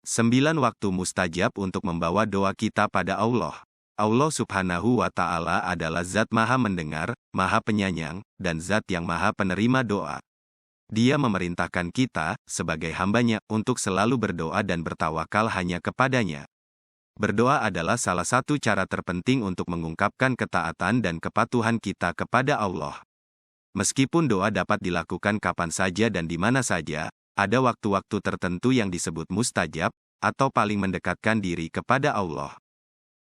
9 waktu mustajab untuk membawa doa kita pada Allah. Allah Subhanahu wa Ta'ala adalah Zat Maha Mendengar, Maha Penyayang, dan Zat yang Maha Penerima doa. Dia memerintahkan kita, sebagai hambanya, untuk selalu berdoa dan bertawakal hanya kepadanya. Berdoa adalah salah satu cara terpenting untuk mengungkapkan ketaatan dan kepatuhan kita kepada Allah. Meskipun doa dapat dilakukan kapan saja dan di mana saja, ada waktu-waktu tertentu yang disebut mustajab, atau paling mendekatkan diri kepada Allah.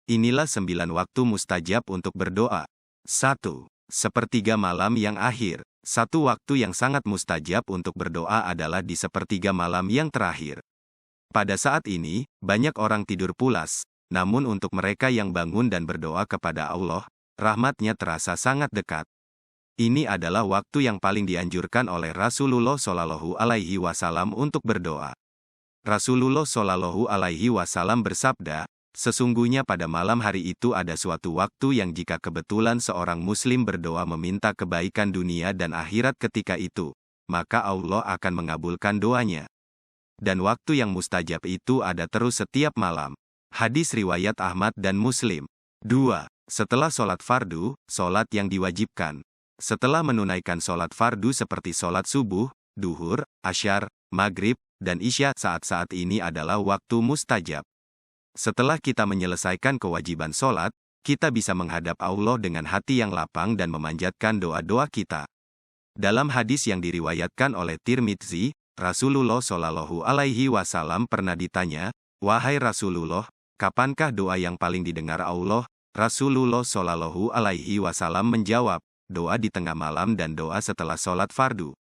Inilah 9 waktu mustajab untuk berdoa. 1. Sepertiga malam yang akhir. Satu waktu yang sangat mustajab untuk berdoa adalah di sepertiga malam yang terakhir. Pada saat ini, banyak orang tidur pulas, namun untuk mereka yang bangun dan berdoa kepada Allah, rahmat-Nya terasa sangat dekat. Ini adalah waktu yang paling dianjurkan oleh Rasulullah Shallallahu Alaihi Wasallam untuk berdoa. Rasulullah Shallallahu Alaihi Wasallam bersabda, sesungguhnya pada malam hari itu ada suatu waktu yang jika kebetulan seorang muslim berdoa meminta kebaikan dunia dan akhirat ketika itu, maka Allah akan mengabulkan doanya. Dan waktu yang mustajab itu ada terus setiap malam. Hadis riwayat Ahmad dan Muslim. 2. Setelah sholat fardu, sholat yang diwajibkan. Setelah menunaikan sholat fardu seperti sholat subuh, duhur, asyar, maghrib, dan isya, saat-saat ini adalah waktu mustajab. Setelah kita menyelesaikan kewajiban sholat, kita bisa menghadap Allah dengan hati yang lapang dan memanjatkan doa-doa kita. Dalam hadis yang diriwayatkan oleh Tirmidzi, Rasulullah Shallallahu Alaihi Wasallam pernah ditanya, "Wahai Rasulullah, kapankah doa yang paling didengar Allah?" Rasulullah Shallallahu Alaihi Wasallam menjawab, doa di tengah malam dan doa setelah sholat fardu.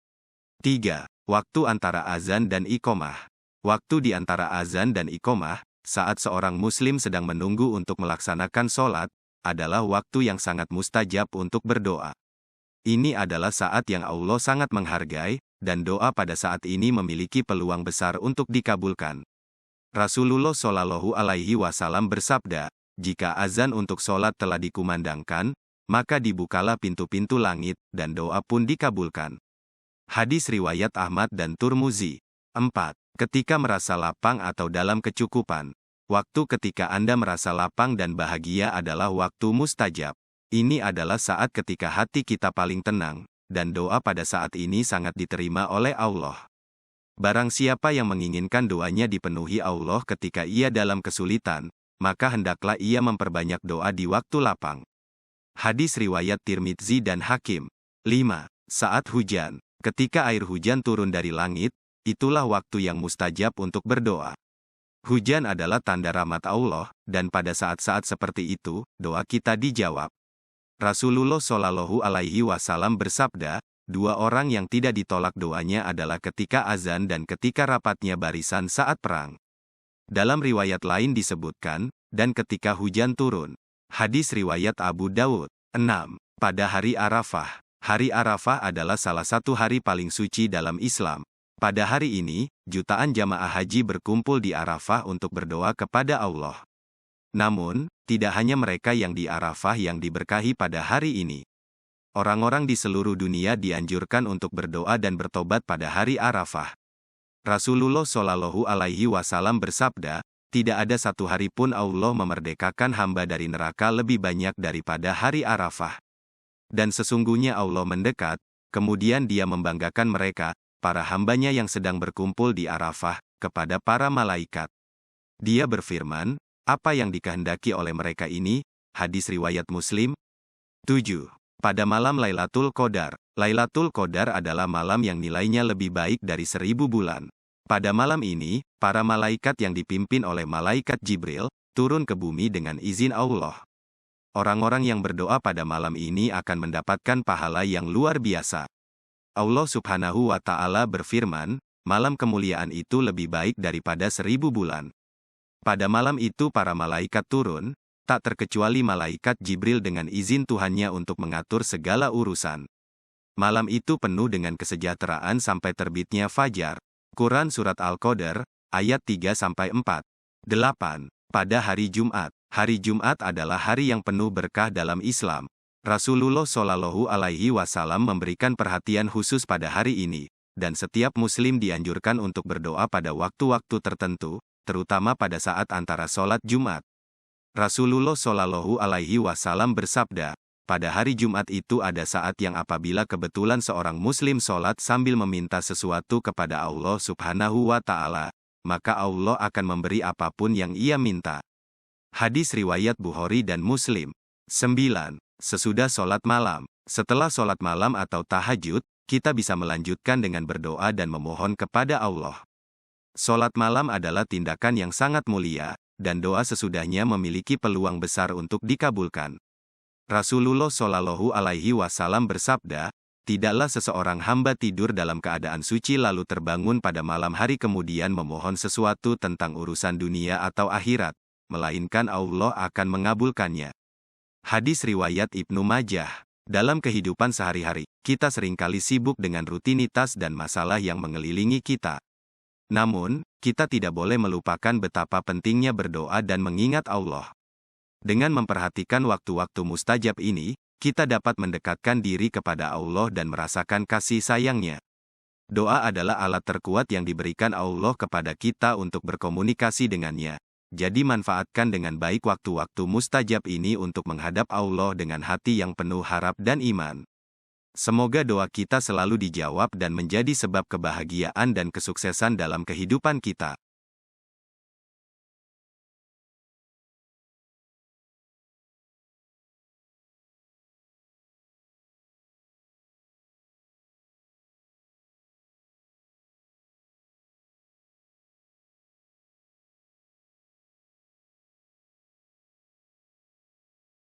3. Waktu antara azan dan iqomah. Waktu di antara azan dan iqomah, saat seorang muslim sedang menunggu untuk melaksanakan sholat, adalah waktu yang sangat mustajab untuk berdoa. Ini adalah saat yang Allah sangat menghargai, dan doa pada saat ini memiliki peluang besar untuk dikabulkan. Rasulullah Shallallahu Alaihi Wasallam bersabda, jika azan untuk sholat telah dikumandangkan, maka dibukalah pintu-pintu langit, dan doa pun dikabulkan. Hadis riwayat Ahmad dan Turmuzi. 4. Ketika merasa lapang atau dalam kecukupan. Waktu ketika Anda merasa lapang dan bahagia adalah waktu mustajab. Ini adalah saat ketika hati kita paling tenang, dan doa pada saat ini sangat diterima oleh Allah. Barang siapa yang menginginkan doanya dipenuhi Allah ketika ia dalam kesulitan, maka hendaklah ia memperbanyak doa di waktu lapang. Hadis riwayat Tirmidzi dan Hakim. 5. Saat hujan. Ketika air hujan turun dari langit, itulah waktu yang mustajab untuk berdoa. Hujan adalah tanda rahmat Allah, dan pada saat-saat seperti itu, doa kita dijawab. Rasulullah Shallallahu Alaihi Wasallam bersabda, 2 orang yang tidak ditolak doanya adalah ketika azan dan ketika rapatnya barisan saat perang. Dalam riwayat lain disebutkan, dan ketika hujan turun. Hadis riwayat Abu Dawud. 6. Pada hari Arafah. Hari Arafah adalah salah satu hari paling suci dalam Islam. Pada hari ini, jutaan jamaah haji berkumpul di Arafah untuk berdoa kepada Allah. Namun, tidak hanya mereka yang di Arafah yang diberkahi pada hari ini. Orang-orang di seluruh dunia dianjurkan untuk berdoa dan bertobat pada hari Arafah. Rasulullah Shallallahu Alaihi Wasallam bersabda, tidak ada satu hari pun Allah memerdekakan hamba dari neraka lebih banyak daripada hari Arafah. Dan sesungguhnya Allah mendekat, kemudian Dia membanggakan mereka, para hambanya yang sedang berkumpul di Arafah, kepada para malaikat. Dia berfirman, apa yang dikehendaki oleh mereka ini? Hadis riwayat Muslim. 7. Pada malam Lailatul Qadar. Lailatul Qadar adalah malam yang nilainya lebih baik dari 1000 bulan. Pada malam ini, para malaikat yang dipimpin oleh malaikat Jibril, turun ke bumi dengan izin Allah. Orang-orang yang berdoa pada malam ini akan mendapatkan pahala yang luar biasa. Allah Subhanahu wa Ta'ala berfirman, malam kemuliaan itu lebih baik daripada 1000 bulan. Pada malam itu para malaikat turun, tak terkecuali malaikat Jibril dengan izin Tuhannya untuk mengatur segala urusan. Malam itu penuh dengan kesejahteraan sampai terbitnya fajar. Quran Surat Al-Qadar, ayat 3-4. 8. Pada hari Jumat. Hari Jumat adalah hari yang penuh berkah dalam Islam. Rasulullah Shallallahu Alaihi Wasallam memberikan perhatian khusus pada hari ini, dan setiap muslim dianjurkan untuk berdoa pada waktu-waktu tertentu, terutama pada saat antara sholat Jumat. Rasulullah Shallallahu Alaihi Wasallam bersabda, pada hari Jumat itu ada saat yang apabila kebetulan seorang muslim sholat sambil meminta sesuatu kepada Allah Subhanahu wa Ta'ala, maka Allah akan memberi apapun yang ia minta. Hadis riwayat Bukhari dan Muslim. 9. Sesudah sholat malam. Setelah sholat malam atau tahajud, kita bisa melanjutkan dengan berdoa dan memohon kepada Allah. Sholat malam adalah tindakan yang sangat mulia, dan doa sesudahnya memiliki peluang besar untuk dikabulkan. Rasulullah Shallallahu Alaihi Wasallam bersabda, tidaklah seseorang hamba tidur dalam keadaan suci lalu terbangun pada malam hari kemudian memohon sesuatu tentang urusan dunia atau akhirat, melainkan Allah akan mengabulkannya. Hadis riwayat Ibnu Majah. Dalam kehidupan sehari-hari, kita seringkali sibuk dengan rutinitas dan masalah yang mengelilingi kita. Namun, kita tidak boleh melupakan betapa pentingnya berdoa dan mengingat Allah. Dengan memperhatikan waktu-waktu mustajab ini, kita dapat mendekatkan diri kepada Allah dan merasakan kasih sayang-Nya. Doa adalah alat terkuat yang diberikan Allah kepada kita untuk berkomunikasi dengan-Nya. Jadi manfaatkan dengan baik waktu-waktu mustajab ini untuk menghadap Allah dengan hati yang penuh harap dan iman. Semoga doa kita selalu dijawab dan menjadi sebab kebahagiaan dan kesuksesan dalam kehidupan kita.